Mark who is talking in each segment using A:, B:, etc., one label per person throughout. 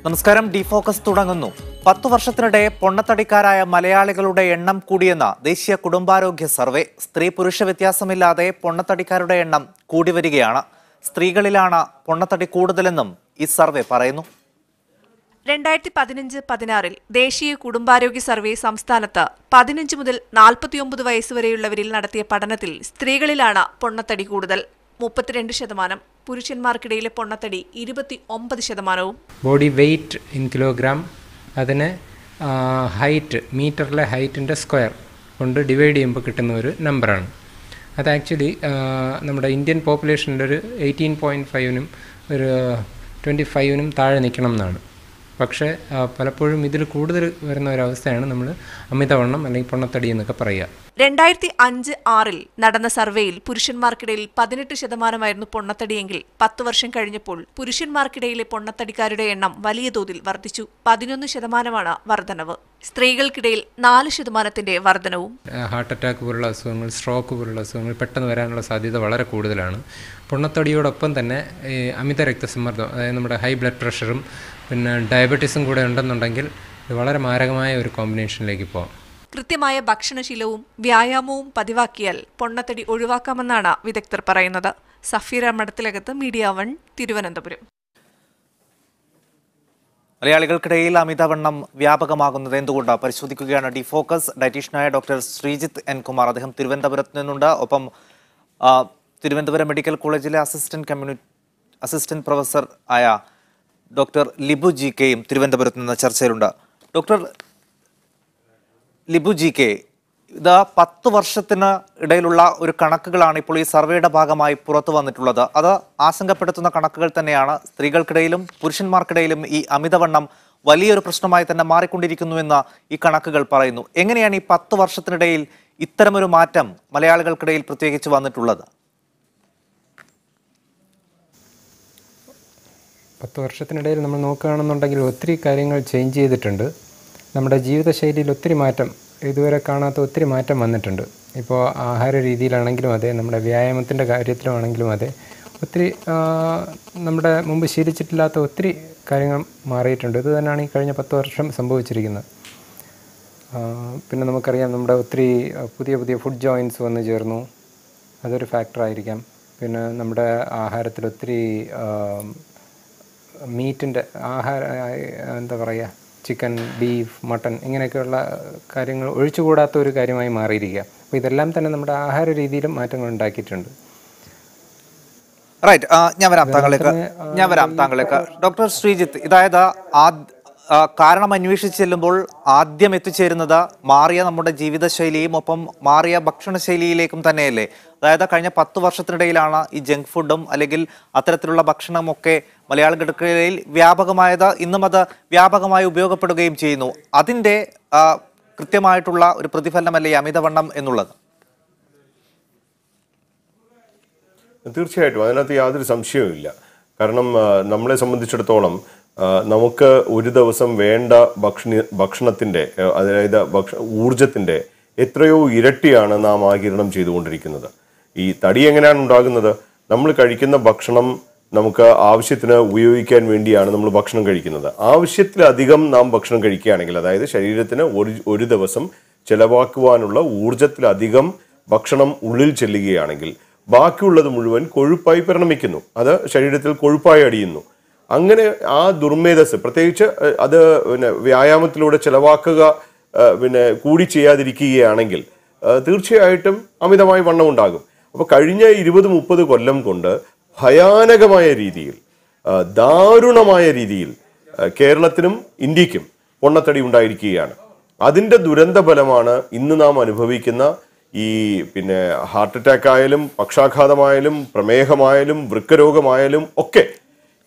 A: നമസ്കാരം. ഡിഫോക്കസ് തുടങ്ങുന്നു. 10 വർഷത്തിനിടെ പൊണ്ണത്തടിക്കാരായ മലയാളികളുടെ എണ്ണം കൂടിയെന്ന ദേശീയ കുടുംബാരോഗ്യ സർവേ. സ്ത്രീ പുരുഷ വ്യത്യാസമില്ലാതെ പൊണ്ണത്തടിക്കാരുടെ എണ്ണം കൂടി വരികയാണ്. സ്ത്രീകളിലാണ് പൊണ്ണത്തടി കൂടുതലെന്നും ഈ സർവേ പറയുന്നു.
B: 2015-16 ദേശീയ കുടുംബാരോഗ്യ സർവേ സംസ്ഥാനത്ത് 15 മുതൽ 49 വയസ്സുവരെയുള്ളവരിൽ നടത്തിയ പഠനത്തിൽ സ്ത്രീകളിലാണ് പൊണ്ണത്തടി കൂടുതൽ 32%, പുരുഷന്മാർക്കിടയിലെ പൊണ്ണത്തടി 29%.
C: ബോഡി വെയ്റ്റ് ഇൻ കിലോഗ്രാം, അതിനെ ഹൈറ്റ്, മീറ്ററിലെ ഹൈറ്റിൻ്റെ സ്ക്വയർ കൊണ്ട് ഡിവൈഡ് ചെയ്യുമ്പോൾ കിട്ടുന്ന ഒരു നമ്പറാണ്. അത് ആക്ച്വലി നമ്മുടെ ഇന്ത്യൻ പോപ്പുലേഷനിൽ ഒരു 18.5-നും ഒരു 25-നും താഴെ നിൽക്കണം എന്നാണ്. പക്ഷേ പലപ്പോഴും ഇതിൽ കൂടുതൽ വരുന്ന ഒരവസ്ഥയാണ് നമ്മൾ അമിതവണ്ണം അല്ലെങ്കിൽ പൊണ്ണത്തടി എന്നൊക്കെ പറയുക.
B: 2005-6 നടന്ന സർവേയിൽ പുരുഷന്മാർക്കിടയിൽ 18% പൊണ്ണത്തടിയെങ്കിൽ 10 വർഷം കഴിഞ്ഞപ്പോൾ പുരുഷന്മാർക്കിടയിലെ പൊണ്ണത്തടിക്കാരുടെ എണ്ണം വലിയ തോതിൽ വർദ്ധിച്ചു. 11% വർധനവ്. സ്ത്രീകൾക്കിടയിൽ 4% വർധനവും.
C: ഹാർട്ട് അറ്റാക്ക് പോലുള്ള അസുഖങ്ങൾ, സ്ട്രോക്ക് പോലുള്ള അസുഖങ്ങൾ പെട്ടെന്ന് വരാനുള്ള സാധ്യത വളരെ കൂടുതലാണ്. പൊണ്ണത്തടിയോടൊപ്പം തന്നെ അമിത രക്തസമ്മർദ്ദം, അതായത് നമ്മുടെ ഹൈ ബ്ലഡ് പ്രഷറും പിന്നെ ഡയബറ്റീസും കൂടെ ഉണ്ടെന്നുണ്ടെങ്കിൽ ഇത് വളരെ മാരകമായ ഒരു കോമ്പിനേഷനിലേക്ക് പോകാം.
B: കൃത്യമായ ഭക്ഷണശീലവും വ്യായാമവും പതിവാക്കിയാൽ പൊണ്ണത്തടി ഒഴിവാക്കാമെന്നാണ് വിദഗ്ധർ പറയുന്നത്. സഫീറ മഠത്തിലകത്ത്, മീഡിയ 1, തിരുവനന്തപുരം.
A: മലയാളികൾക്കിടയിൽ അമിതവണ്ണം വ്യാപകമാകുന്നത് എന്തുകൊണ്ട് പരിശോധിക്കുകയാണ് ഡിഫോക്കസ്. ഡയറ്റീഷ്യനായ ഡോക്ടർ ശ്രീജിത്ത് എൻ കുമാർ, അദ്ദേഹം തിരുവനന്തപുരത്ത് നിന്നുണ്ട്. ഒപ്പം തിരുവനന്തപുരം മെഡിക്കൽ കോളേജിലെ അസിസ്റ്റന്റ് പ്രൊഫസർ ആയ ഡോക്ടർ ലിബു ജി കെയും തിരുവനന്തപുരത്ത് നിന്ന് ചർച്ചയിലുണ്ട്. ഡോക്ടർ ലിബു ജി കെ, ഇത് 10 വർഷത്തിന് ഇടയിലുള്ള ഒരു കണക്കുകളാണ് ഇപ്പോൾ ഈ സർവേയുടെ ഭാഗമായി പുറത്തു വന്നിട്ടുള്ളത്. അത് ആശങ്കപ്പെടുത്തുന്ന കണക്കുകൾ തന്നെയാണ്. സ്ത്രീകൾക്കിടയിലും പുരുഷന്മാർക്കിടയിലും ഈ അമിതവണ്ണം വലിയൊരു പ്രശ്നമായി തന്നെ മാറിക്കൊണ്ടിരിക്കുന്നുവെന്ന് ഈ കണക്കുകൾ പറയുന്നു. എങ്ങനെയാണ് ഈ 10 വർഷത്തിനിടയിൽ ഇത്തരമൊരു മാറ്റം മലയാളികൾക്കിടയിൽ പ്രത്യേകിച്ച് വന്നിട്ടുള്ളത്?
C: 10 വർഷത്തിനിടയിൽ നമ്മൾ നോക്കുകയാണെന്നുണ്ടെങ്കിൽ ഒത്തിരി കാര്യങ്ങൾ ചേഞ്ച് ചെയ്തിട്ടുണ്ട്. നമ്മുടെ ജീവിതശൈലിയിൽ ഒത്തിരി മാറ്റം, ഇതുവരെ കാണാത്ത ഒത്തിരി മാറ്റം വന്നിട്ടുണ്ട്. ഇപ്പോൾ ആഹാര രീതിയിലാണെങ്കിലും അതെ, നമ്മുടെ വ്യായാമത്തിൻ്റെ കാര്യത്തിലുമാണെങ്കിലും അതെ, ഒത്തിരി നമ്മുടെ മുമ്പ് ശീലിച്ചിട്ടില്ലാത്ത ഒത്തിരി കാര്യങ്ങൾ മാറിയിട്ടുണ്ട്. ഇത് തന്നെയാണ് ഈ കഴിഞ്ഞ 10 വർഷം സംഭവിച്ചിരിക്കുന്നത്. പിന്നെ നമുക്കറിയാം, നമ്മുടെ ഒത്തിരി പുതിയ പുതിയ ഫുഡ് ജോയിൻസ് വന്നു ചേർന്നു, അതൊരു ഫാക്ടറായിരിക്കാം. പിന്നെ നമ്മുടെ ആഹാരത്തിൽ ഒത്തിരി മീറ്റിൻ്റെ എന്താ പറയുക, ചിക്കൻ, ബീഫ്, മട്ടൺ ഇങ്ങനെയൊക്കെയുള്ള കാര്യങ്ങൾ ഒഴിച്ചുകൂടാത്ത ഒരു കാര്യമായി മാറിയിരിക്കുക. അപ്പോൾ ഇതെല്ലാം തന്നെ നമ്മുടെ ആഹാര രീതിയിലും മാറ്റങ്ങൾ ഉണ്ടാക്കിയിട്ടുണ്ട്.
A: റൈറ്റ്. ഞാൻ വരാം താങ്കളേക്ക്. ഡോക്ടർ ശ്രീജിത്ത്, അതായത് കാരണം അന്വേഷിച്ച് ചെല്ലുമ്പോൾ ആദ്യം എത്തിച്ചേരുന്നത് മാറിയ നമ്മുടെ ജീവിതശൈലിയും ഒപ്പം മാറിയ ഭക്ഷണശൈലിയിലേക്കും തന്നെയല്ലേ? അതായത് കഴിഞ്ഞ 10 വർഷത്തിനിടയിലാണ് ഈ ജങ്ക് ഫുഡും അല്ലെങ്കിൽ അത്തരത്തിലുള്ള ഭക്ഷണമൊക്കെ മലയാളികൾക്കിടയിൽ വ്യാപകമായത്. ഇന്നും അത് വ്യാപകമായി ഉപയോഗപ്പെടുകയും ചെയ്യുന്നു. അതിൻ്റെ കൃത്യമായിട്ടുള്ള ഒരു പ്രതിഫലനമല്ലേ അമിതവണ്ണം എന്നുള്ളത്?
D: തീർച്ചയായിട്ടും അതിനകത്ത് യാതൊരു സംശയവുമില്ല. കാരണം നമ്മളെ സംബന്ധിച്ചിടത്തോളം നമുക്ക് ഒരു ദിവസം വേണ്ട ഭക്ഷണത്തിൻ്റെ, അതായത് ഊർജത്തിൻ്റെ എത്രയോ ഇരട്ടിയാണ് നാം ആഗിരണം ചെയ്തുകൊണ്ടിരിക്കുന്നത്. ഈ തടി എങ്ങനെയാണ് ഉണ്ടാകുന്നത്? നമ്മൾ കഴിക്കുന്ന ഭക്ഷണം നമുക്ക് ആവശ്യത്തിന് ഉപയോഗിക്കാൻ വേണ്ടിയാണ് നമ്മൾ ഭക്ഷണം കഴിക്കുന്നത്. ആവശ്യത്തിലധികം നാം ഭക്ഷണം കഴിക്കുകയാണെങ്കിൽ, അതായത് ശരീരത്തിന് ഒരു ദിവസം ചെലവാക്കുവാനുള്ള ഊർജത്തിലധികം ഭക്ഷണം ഉള്ളിൽ ചെല്ലുകയാണെങ്കിൽ ബാക്കിയുള്ളത് മുഴുവൻ കൊഴുപ്പായി പരിണമിക്കുന്നു. അത് ശരീരത്തിൽ കൊഴുപ്പായി അടിയുന്നു. അങ്ങനെ ആ ദുർമേധസ്, പ്രത്യേകിച്ച് അത് വ്യായാമത്തിലൂടെ ചെലവാക്കുക കൂടി ചെയ്യാതിരിക്കുകയാണെങ്കിൽ തീർച്ചയായിട്ടും അമിതമായി വണ്ണം ഉണ്ടാകും. അപ്പോൾ കഴിഞ്ഞ 20-30 കൊല്ലം കൊണ്ട് ഭയാനകമായ രീതിയിൽ, ദാരുണമായ രീതിയിൽ കേരളത്തിനും ഇന്ത്യക്കും പൊണ്ണത്തടി ഉണ്ടായിരിക്കുകയാണ്. അതിൻ്റെ ദുരന്ത ഫലമാണ് ഇന്ന് നാം അനുഭവിക്കുന്ന ഈ ഹാർട്ട് അറ്റാക്ക് ആയാലും, പക്ഷാഘാതമായാലും, പ്രമേഹമായാലും, വൃക്കരോഗമായാലും ഒക്കെ.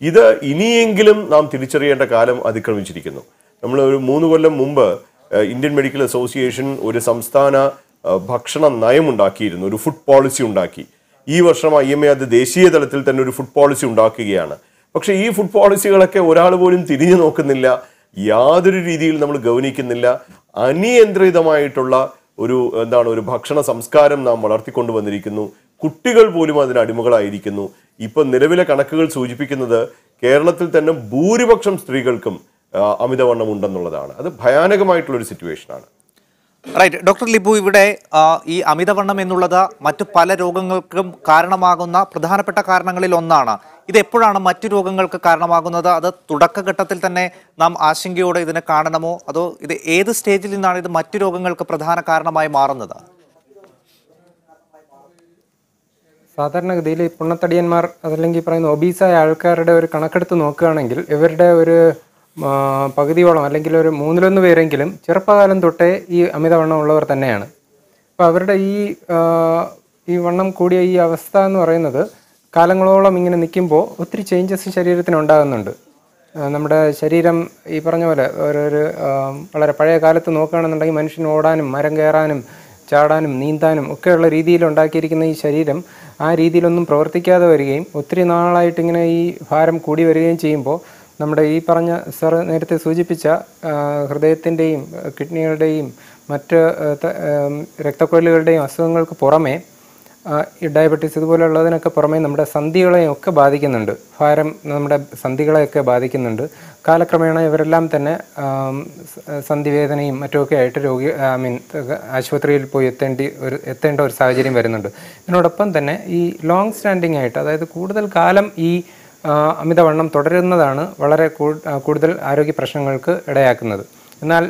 D: ഇത് ഇനിയെങ്കിലും നാം തിരിച്ചറിയേണ്ട കാലം അതിക്രമിച്ചിരിക്കുന്നു. നമ്മൾ ഒരു 3 കൊല്ലം മുമ്പ് ഇന്ത്യൻ മെഡിക്കൽ അസോസിയേഷൻ ഒരു സംസ്ഥാന ഭക്ഷണ നയം ഉണ്ടാക്കിയിരുന്നു, ഒരു ഫുഡ് പോളിസി ഉണ്ടാക്കി. ഈ വർഷം IMA അത് ദേശീയ തലത്തിൽ തന്നെ ഒരു ഫുഡ് പോളിസി ഉണ്ടാക്കുകയാണ്. പക്ഷേ ഈ ഫുഡ് പോളിസികളൊക്കെ ഒരാൾ പോലും തിരിഞ്ഞു നോക്കുന്നില്ല, യാതൊരു രീതിയിൽ നമ്മൾ ഗൗനിക്കുന്നില്ല. അനിയന്ത്രിതമായിട്ടുള്ള ഒരു ഭക്ഷണ സംസ്കാരം നാം വളർത്തിക്കൊണ്ടുവന്നിരിക്കുന്നു. കുട്ടികൾ പോലും അതിന് അടിമകളായിരിക്കുന്നു. ഇപ്പൊ നിലവിലെ കണക്കുകൾ സൂചിപ്പിക്കുന്നത് കേരളത്തിൽ തന്നെ ഭൂരിപക്ഷം സ്ത്രീകൾക്കും അമിതവണ്ണം ഉണ്ടെന്നുള്ളതാണ്. അത് ഭയാനകമായിട്ടുള്ളൊരു സിറ്റുവേഷനാണ്.
A: റൈറ്റ്. ഡോക്ടർ ലിബു, ഇവിടെ ഈ അമിതവണ്ണം എന്നുള്ളത് മറ്റു പല രോഗങ്ങൾക്കും കാരണമാകുന്ന പ്രധാനപ്പെട്ട കാരണങ്ങളിൽ ഒന്നാണ്. ഇത് എപ്പോഴാണ് മറ്റു രോഗങ്ങൾക്ക് കാരണമാകുന്നത്? അത് തുടക്കഘട്ടത്തിൽ തന്നെ നാം ആശങ്കയോടെ ഇതിനെ കാണണമോ, അതോ ഇത് ഏത് സ്റ്റേജിൽ നിന്നാണ് ഇത് മറ്റു രോഗങ്ങൾക്ക് പ്രധാന കാരണമായി മാറുന്നത്?
C: സാധാരണഗതിയിൽ ഈ പൊണ്ണത്തടിയന്മാർ അതല്ലെങ്കിൽ പറയുന്ന ഒബീസായ ആൾക്കാരുടെ ഒരു കണക്കെടുത്ത് നോക്കുകയാണെങ്കിൽ ഇവരുടെ ഒരു പകുതിയോളം അല്ലെങ്കിൽ ഒരു 1/3 പേരെങ്കിലും ചെറുപ്പകാലം തൊട്ടേ ഈ അമിതവണ്ണം ഉള്ളവർ തന്നെയാണ്. അപ്പോൾ അവരുടെ ഈ വണ്ണം കൂടിയ ഈ അവസ്ഥ എന്ന് പറയുന്നത് കാലങ്ങളോളം ഇങ്ങനെ നിൽക്കുമ്പോൾ ഒത്തിരി ചേഞ്ചസ് ശരീരത്തിന് ഉണ്ടാകുന്നുണ്ട്. നമ്മുടെ ശരീരം ഈ പറഞ്ഞ പോലെ ഒരു വളരെ പഴയ കാലത്ത് നോക്കുകയാണെന്നുണ്ടെങ്കിൽ മനുഷ്യന് ഓടാനും മരം കയറാനും ചാടാനും നീന്താനും ഒക്കെയുള്ള രീതിയിൽ ഉണ്ടാക്കിയിരിക്കുന്ന ഈ ശരീരം ആ രീതിയിലൊന്നും പ്രവർത്തിക്കാതെ വരികയും ഒത്തിരി നാളായിട്ട് ഇങ്ങനെ ഈ ഭാരം കൂടി വരികയും ചെയ്യുമ്പോൾ നമ്മുടെ ഈ പറഞ്ഞ സർ നേരത്തെ സൂചിപ്പിച്ച ഹൃദയത്തിൻ്റെയും കിഡ്നികളുടെയും മറ്റ് രക്തക്കൊഴലുകളുടെയും അസുഖങ്ങൾക്ക് പുറമേ ഈ ഡയബറ്റീസ് ഇതുപോലെയുള്ളതിനൊക്കെ പുറമേ നമ്മുടെ സന്ധികളെയും ഒക്കെ ബാധിക്കുന്നുണ്ട്. ഭാരം നമ്മുടെ സന്ധികളെയൊക്കെ ബാധിക്കുന്നുണ്ട്. കാലക്രമേണ ഇവരെല്ലാം തന്നെ സന്ധിവേദനയും മറ്റുമൊക്കെ ആയിട്ട് ആശുപത്രിയിൽ പോയി എത്തേണ്ട ഒരു സാഹചര്യം വരുന്നുണ്ട്. ഇതിനോടൊപ്പം തന്നെ ഈ ലോങ് സ്റ്റാൻഡിങ് ആയിട്ട്, അതായത് കൂടുതൽ കാലം ഈ അമിതവണ്ണം തുടരുന്നതാണ് വളരെ കൂടുതൽ ആരോഗ്യ പ്രശ്നങ്ങൾക്ക് ഇടയാക്കുന്നത്. എന്നാൽ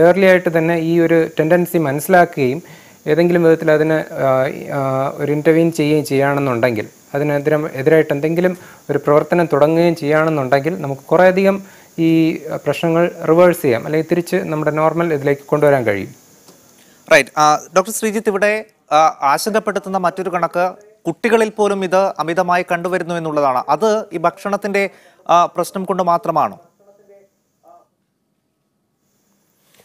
C: ഏർലി ആയിട്ട് തന്നെ ഈ ഒരു ടെൻഡൻസി മനസ്സിലാക്കുകയും ഏതെങ്കിലും വിധത്തിൽ അതിന് ഒരു ഇൻ്റർവീൻ ചെയ്യുകയാണെന്നുണ്ടെങ്കിൽ, എതിരായിട്ട് എന്തെങ്കിലും ഒരു പ്രവർത്തനം തുടങ്ങുകയും ചെയ്യുകയാണെന്നുണ്ടെങ്കിൽ നമുക്ക് കുറേയധികം ഈ പ്രശ്നങ്ങൾ റിവേഴ്സ് ചെയ്യാം, അല്ലെങ്കിൽ തിരിച്ച് നമ്മുടെ നോർമൽ ഇതിലേക്ക് കൊണ്ടുവരാൻ കഴിയും.
A: റൈറ്റ്. ഡോക്ടർ ശ്രീജിത്ത്, ഇവിടെ ആശങ്കപ്പെടുത്തുന്ന മറ്റൊരു കണക്ക് കുട്ടികളിൽ പോലും ഇത് അമിതമായി കണ്ടുവരുന്നു എന്നുള്ളതാണ്. അത് ഈ ഭക്ഷണത്തിന്റെ പ്രശ്നം കൊണ്ട് മാത്രമാണോ?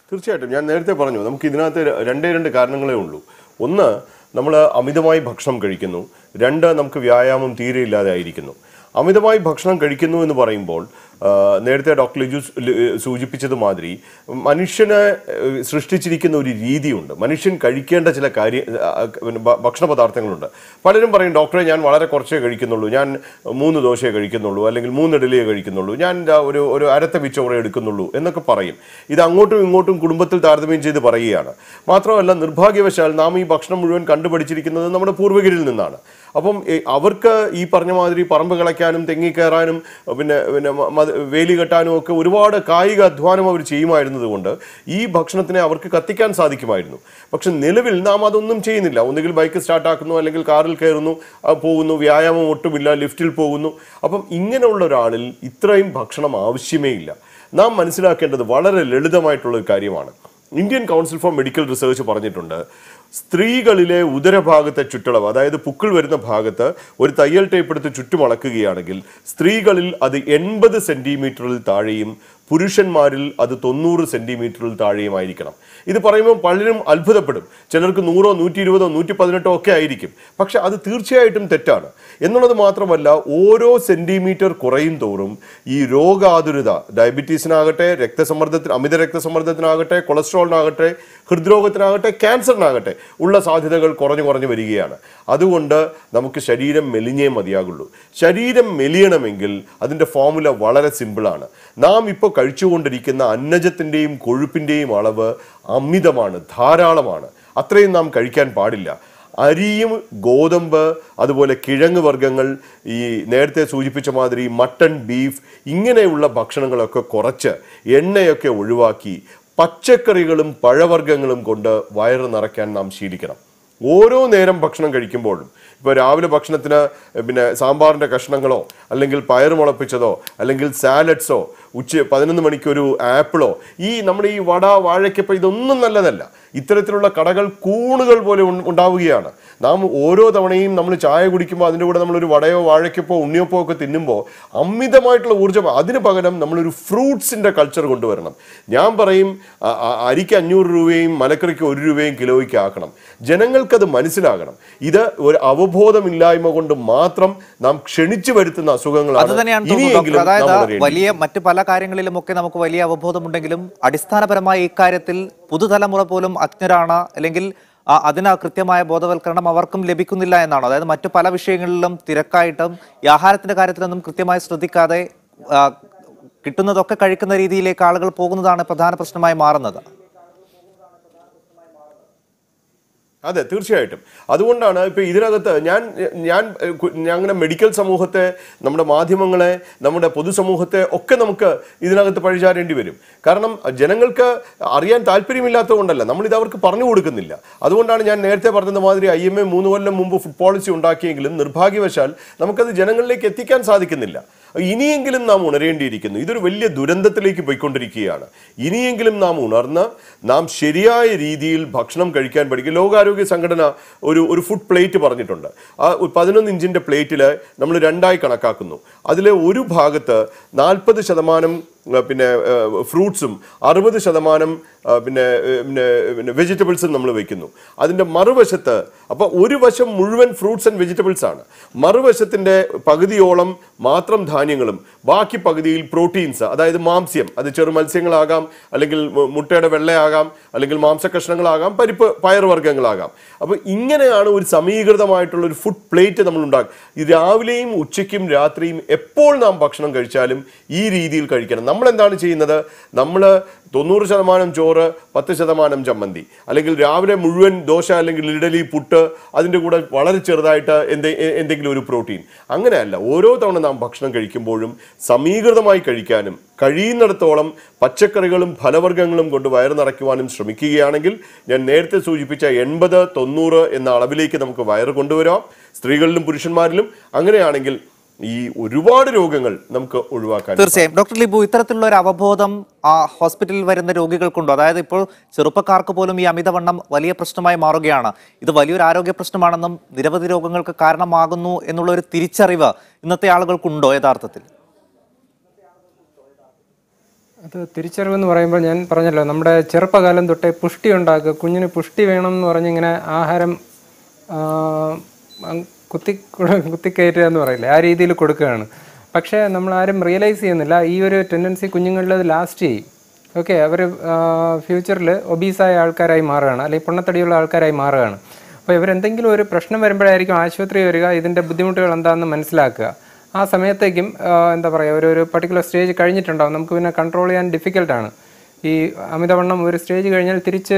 D: തീർച്ചയായിട്ടും. ഞാൻ നേരത്തെ പറഞ്ഞു, നമുക്ക് ഇതിനകത്ത് രണ്ട് കാരണങ്ങളേ ഉള്ളൂ. ഒന്ന്, നമ്മൾ അമിതമായി ഭക്ഷണം കഴിക്കുന്നു. രണ്ട്, നമുക്ക് വ്യായാമം തീരെ ഇല്ലാതെ ആയിരിക്കുന്നു. അമിതമായി ഭക്ഷണം കഴിക്കുന്നു എന്ന് പറയുമ്പോൾ നേരത്തെ ഡോക്ടർ ലിജു സൂചിപ്പിച്ചത് മാതിരി മനുഷ്യനെ സൃഷ്ടിച്ചിരിക്കുന്ന ഒരു രീതിയുണ്ട്. മനുഷ്യൻ കഴിക്കേണ്ട ചില ഭക്ഷണ പദാർത്ഥങ്ങളുണ്ട്. പലരും പറയും, ഡോക്ടറെ ഞാൻ വളരെ കുറച്ചേ കഴിക്കുന്നുള്ളൂ, ഞാൻ 3 ദോശയെ കഴിക്കുന്നുള്ളൂ, അല്ലെങ്കിൽ 3 ഇഡലിയെ കഴിക്കുന്നുള്ളൂ, ഞാൻ ഒരു അരത്ത പിച്ചോറെ എടുക്കുന്നുള്ളൂ എന്നൊക്കെ പറയും. ഇത് അങ്ങോട്ടും ഇങ്ങോട്ടും കുടുംബത്തിൽ താരതമ്യം ചെയ്ത് പറയുകയാണ്. മാത്രമല്ല, നിർഭാഗ്യവശാൽ നാം ഈ ഭക്ഷണം മുഴുവൻ കണ്ടുപഠിച്ചിരിക്കുന്നത് നമ്മുടെ പൂർവികരിൽ നിന്നാണ്. അപ്പം അവർക്ക് ഈ പറഞ്ഞ മാതിരി പറമ്പ് കിളയ്ക്കാനും തെങ്ങി കയറാനും പിന്നെ വേലി കെട്ടാനും ഒക്കെ ഒരുപാട് കായിക അധ്വാനം അവർ ചെയ്യുമായിരുന്നത് കൊണ്ട് ഈ ഭക്ഷണത്തിനെ അവർക്ക് കത്തിക്കാൻ സാധിക്കുമായിരുന്നു. പക്ഷെ നിലവിൽ നാം അതൊന്നും ചെയ്യുന്നില്ല. ഒന്നുകിൽ ബൈക്ക് സ്റ്റാർട്ടാക്കുന്നു, അല്ലെങ്കിൽ കാറിൽ കയറുന്നു, പോകുന്നു, വ്യായാമം ഒട്ടുമില്ല, ലിഫ്റ്റിൽ പോകുന്നു. അപ്പം ഇങ്ങനെയുള്ള ഒരാളിൽ ഇത്രയും ഭക്ഷണം ആവശ്യമേ ഇല്ല. നാം മനസ്സിലാക്കേണ്ടത് വളരെ ലളിതമായിട്ടുള്ളൊരു കാര്യമാണ്. Indian council four medical research പറഞ്ഞിട്ടുണ്ട്, സ്ത്രീകളിലെ ഉദരഭാഗത്തെ ചുറ്റളവ്, അതായത് പുക്കിൾ വരുന്ന ഭാഗത്ത് ഒരു തയ്യൽ ടേപ്പ് എടുത്ത് ചുറ്റുമളക്കുകയാണെങ്കിൽ സ്ത്രീകളിൽ അത് 80 സെന്റിമീറ്ററിൽ താഴെയും പുരുഷന്മാരിൽ അത് 90 സെന്റിമീറ്ററിൽ താഴെയുമായിരിക്കണം. ഇത് പറയുമ്പോൾ പലരും അത്ഭുതപ്പെടും. ചിലർക്ക് 100, 120, 118 ഒക്കെ ആയിരിക്കും. പക്ഷെ അത് തീർച്ചയായിട്ടും തെറ്റാണ്. എന്നുള്ളത് മാത്രമല്ല, ഓരോ സെന്റിമീറ്റർ കുറയും തോറും ഈ രോഗാതുരത, ഡയബറ്റീസിനാകട്ടെ, അമിത രക്തസമ്മർദ്ദത്തിനാകട്ടെ, കൊളസ്ട്രോളിനാകട്ടെ, ഹൃദ്രോഗത്തിനാകട്ടെ, ക്യാൻസറിനാകട്ടെ ഉള്ള സാധ്യതകൾ കുറഞ്ഞു വരികയാണ്. അതുകൊണ്ട് നമുക്ക് ശരീരം മെലിഞ്ഞേ മതിയാകുള്ളൂ. ശരീരം മെലിയണമെങ്കിൽ അതിൻ്റെ ഫോർമുല വളരെ സിമ്പിളാണ്. നാം ഇപ്പോൾ കഴിച്ചുകൊണ്ടിരിക്കുന്ന അന്നജത്തിൻ്റെയും കൊഴുപ്പിൻ്റെയും അളവ് അമിതമാണ്, ധാരാളമാണ്. അത്രയും നാം കഴിക്കാൻ പാടില്ല. അരിയും ഗോതമ്പ്, അതുപോലെ കിഴങ്ങ് വർഗ്ഗങ്ങൾ, ഈ നേരത്തെ സൂചിപ്പിച്ച മാതിരി മട്ടൺ, ബീഫ്, ഇങ്ങനെയുള്ള ഭക്ഷണങ്ങളൊക്കെ കുറച്ച് എണ്ണയൊക്കെ ഒഴിവാക്കി പച്ചക്കറികളും പഴവർഗ്ഗങ്ങളും കൊണ്ട് വയറ് നിറയ്ക്കാൻ നാം ശീലിക്കണം. ഓരോ നേരം ഭക്ഷണം കഴിക്കുമ്പോഴും, ഇപ്പോൾ രാവിലെ ഭക്ഷണത്തിന് സാമ്പാറിൻ്റെ കഷ്ണങ്ങളോ, അല്ലെങ്കിൽ പയർ മുളപ്പിച്ചതോ, അല്ലെങ്കിൽ സാലഡ്സോ, 11 മണിക്കൊരു ആപ്പിളോ, നമ്മുടെ ഈ വട, വാഴയ്ക്കപ്പം, ഇതൊന്നും നല്ലതല്ല. ഇത്തരത്തിലുള്ള കടകൾ കൂണുകൾ പോലെ ഉണ്ടാവുകയാണ്. നാം ഓരോ തവണയും നമ്മൾ ചായ കുടിക്കുമ്പോൾ അതിൻ്റെ കൂടെ നമ്മളൊരു വടയോ വാഴയ്ക്കപ്പോ ഉണ്ണിയപ്പോ ഒക്കെ തിന്നുമ്പോൾ അമിതമായിട്ടുള്ള ഊർജ്ജം, അതിന് പകരം നമ്മളൊരു ഫ്രൂട്ട്സിൻ്റെ കൾച്ചർ കൊണ്ടുവരണം. ഞാൻ പറയും, അരിക്ക് 500 രൂപയും മലക്കറിക്ക് 1 രൂപയും കിലോയ്ക്ക് ആക്കണം. ജനങ്ങൾക്കത് മനസ്സിലാകണം. ഇത് ഒരു അവബോധമില്ലായ്മ കൊണ്ട് മാത്രം നാം ക്ഷണിച്ചു വരുത്തുന്ന അസുഖങ്ങളാണ്.
A: അതായത് വലിയ മറ്റു പല കാര്യങ്ങളിലുമൊക്കെ നമുക്ക് വലിയ അവബോധമുണ്ടെങ്കിലും അടിസ്ഥാനപരമായി ഇക്കാര്യത്തിൽ പുതുതലമുറ പോലും അജ്ഞരാണ്, അല്ലെങ്കിൽ അതിന് കൃത്യമായ ബോധവൽക്കരണം അവർക്കും ലഭിക്കുന്നില്ല എന്നാണോ? അതായത് മറ്റു പല വിഷയങ്ങളിലും തിരക്കായിട്ടും ഈ ആഹാരത്തിന്റെ കാര്യത്തിലൊന്നും കൃത്യമായി ശ്രദ്ധിക്കാതെ കിട്ടുന്നതൊക്കെ കഴിക്കുന്ന രീതിയിലേക്ക് ആളുകൾ പോകുന്നതാണ് പ്രധാന പ്രശ്നമായി മാറുന്നത്.
D: അതെ, തീർച്ചയായിട്ടും. അതുകൊണ്ടാണ് ഇപ്പോൾ ഇതിനകത്ത് ഞാൻ അങ്ങനെ മെഡിക്കൽ സമൂഹത്തെ, നമ്മുടെ മാധ്യമങ്ങളെ, നമ്മുടെ പൊതുസമൂഹത്തെ ഒക്കെ നമുക്ക് ഇതിനകത്ത് പഴിചാരേണ്ടി വരും. കാരണം ജനങ്ങൾക്ക് അറിയാൻ താല്പര്യമില്ലാത്തതുകൊണ്ടല്ല, നമ്മളിത് അവർക്ക് പറഞ്ഞു കൊടുക്കുന്നില്ല. അതുകൊണ്ടാണ് ഞാൻ നേരത്തെ പറഞ്ഞത് മാതിരി IMA 3 കൊല്ലം മുമ്പ് ഫുഡ് പോളിസി ഉണ്ടാക്കിയെങ്കിലും നിർഭാഗ്യവശാൽ നമുക്കത് ജനങ്ങളിലേക്ക് എത്തിക്കാൻ സാധിക്കുന്നില്ല. ഇനിയെങ്കിലും നാം ഉണരേണ്ടിയിരിക്കുന്നു. ഇതൊരു വലിയ ദുരന്തത്തിലേക്ക് പോയിക്കൊണ്ടിരിക്കുകയാണ്. ഇനിയെങ്കിലും നാം ഉണർന്ന് നാം ശരിയായ രീതിയിൽ ഭക്ഷണം കഴിക്കാൻ പഠിക്കും. ലോകാരോഗ്യ സംഘടന ഒരു ഫുഡ് പ്ലേറ്റ് പറഞ്ഞിട്ടുണ്ട്. ആ 11 ഇഞ്ചിൻ്റെ പ്ലേറ്റിൽ നമ്മൾ 2ആയി കണക്കാക്കുന്നു. അതിലെ ഒരു ഭാഗത്ത് 40% പിന്നെ ഫ്രൂട്ട്സും 60% പിന്നെ വെജിറ്റബിൾസും നമ്മൾ വയ്ക്കുന്നു. അതിൻ്റെ മറുവശത്ത് അപ്പോൾ ഒരു വശം മുഴുവൻ ഫ്രൂട്ട്സ് ആൻഡ് വെജിറ്റബിൾസ് ആണ്, മറുവശത്തിൻ്റെ പകുതിയോളം മാത്രം ധാന്യങ്ങളും ബാക്കി പകുതിയിൽ പ്രോട്ടീൻസ്, അതായത് മാംസ്യം, അത് ചെറു മത്സ്യങ്ങളാകാം, അല്ലെങ്കിൽ മുട്ടയുടെ വെള്ളയാകാം, അല്ലെങ്കിൽ മാംസകഷ്ണങ്ങളാകാം, പരിപ്പ് പയറുവർഗ്ഗങ്ങളാകാം. അപ്പോൾ ഇങ്ങനെയാണ് ഒരു സമീകൃതമായിട്ടുള്ള ഒരു ഫുഡ് പ്ലേറ്റ് നമ്മൾ ഉണ്ടാക്കുക. ഈ രാവിലെയും ഉച്ചയ്ക്കും രാത്രിയും എപ്പോൾ നാം ഭക്ഷണം കഴിച്ചാലും ഈ രീതിയിൽ കഴിക്കണം. നമ്മളെന്താണ് ചെയ്യുന്നത്? നമ്മൾ 90% ചോറ്, 10% ചമ്മന്തി, അല്ലെങ്കിൽ രാവിലെ മുഴുവൻ ദോശ അല്ലെങ്കിൽ ഇഡലി, പുട്ട്, അതിൻ്റെ കൂടെ വളരെ ചെറുതായിട്ട് എന്തെങ്കിലും ഒരു പ്രോട്ടീൻ. അങ്ങനെയല്ല. ഓരോ തവണ നാം ഭക്ഷണം കഴിക്കുമ്പോഴും സമീകൃതമായി കഴിക്കാനും കഴിയുന്നിടത്തോളം പച്ചക്കറികളും ഫലവർഗ്ഗങ്ങളും കൊണ്ട് വയറ് നിറയ്ക്കുവാനും ശ്രമിക്കുകയാണെങ്കിൽ ഞാൻ നേരത്തെ സൂചിപ്പിച്ച 80-90 എന്ന അളവിലേക്ക് നമുക്ക് വയറ് കൊണ്ടുവരാം, സ്ത്രീകളിലും പുരുഷന്മാരിലും. അങ്ങനെയാണെങ്കിൽ ഈ ഒരുപാട് രോഗങ്ങൾ നമുക്ക് ഒഴിവാക്കാൻ.
A: തീർച്ചയായും. ഡോക്ടർ ലിബു, ഇത്തരത്തിലുള്ള ഒരു അവബോധം ഹോസ്പിറ്റലിൽ വരുന്ന രോഗികൾക്കുണ്ടോ? അതായത് ഇപ്പോൾ ചെറുപ്പക്കാർക്ക് പോലും ഈ അമിതവണ്ണം വലിയ പ്രശ്നമായി മാറുകയാണ്, ഇത് വലിയൊരു ആരോഗ്യ പ്രശ്നമാണെന്നും നിരവധി രോഗങ്ങൾക്ക് കാരണമാകുന്നു എന്നുള്ള ഒരു തിരിച്ചറിവ് ഇന്നത്തെ ആളുകൾക്കുണ്ടോ യഥാർത്ഥത്തിൽ?
C: അത് തിരിച്ചറിവെന്ന് പറയുമ്പോൾ ഞാൻ പറഞ്ഞല്ലോ, നമ്മുടെ ചെറുപ്പകാലം തൊട്ടേ പുഷ്ടി ഉണ്ടാക്കുക, കുഞ്ഞിന് പുഷ്ടി വേണം എന്ന് പറഞ്ഞിങ്ങനെ ആഹാരം കുത്തിക്കയറ്റുക എന്ന് പറയില്ലേ, ആ രീതിയിൽ കൊടുക്കുകയാണ്. പക്ഷേ നമ്മളാരും റിയലൈസ് ചെയ്യുന്നില്ല ഈ ഒരു ടെൻഡൻസി കുഞ്ഞുങ്ങളിൽ അത് ലാസ്റ്റ് ചെയ്യും. ഓക്കെ, അവർ ഫ്യൂച്ചറിൽ ഒബീസായ ആൾക്കാരായി മാറുകയാണ്, അല്ലെങ്കിൽ പൊണ്ണത്തടിയുള്ള ആൾക്കാരായി മാറുകയാണ്. അപ്പോൾ ഇവരെന്തെങ്കിലും ഒരു പ്രശ്നം വരുമ്പോഴായിരിക്കും ആശുപത്രി വരിക, ഇതിൻ്റെ ബുദ്ധിമുട്ടുകൾ എന്താണെന്ന് മനസ്സിലാക്കുക. ആ സമയത്തേക്കും എന്താ പറയുക, ഒരു പർട്ടിക്കുലർ സ്റ്റേജ് കഴിഞ്ഞിട്ടുണ്ടാവും, നമുക്ക് പിന്നെ കൺട്രോൾ ചെയ്യാൻ ഡിഫിക്കൽട്ടാണ്. ഈ അമിതവണ്ണം ഒരു സ്റ്റേജ് കഴിഞ്ഞാൽ തിരിച്ച്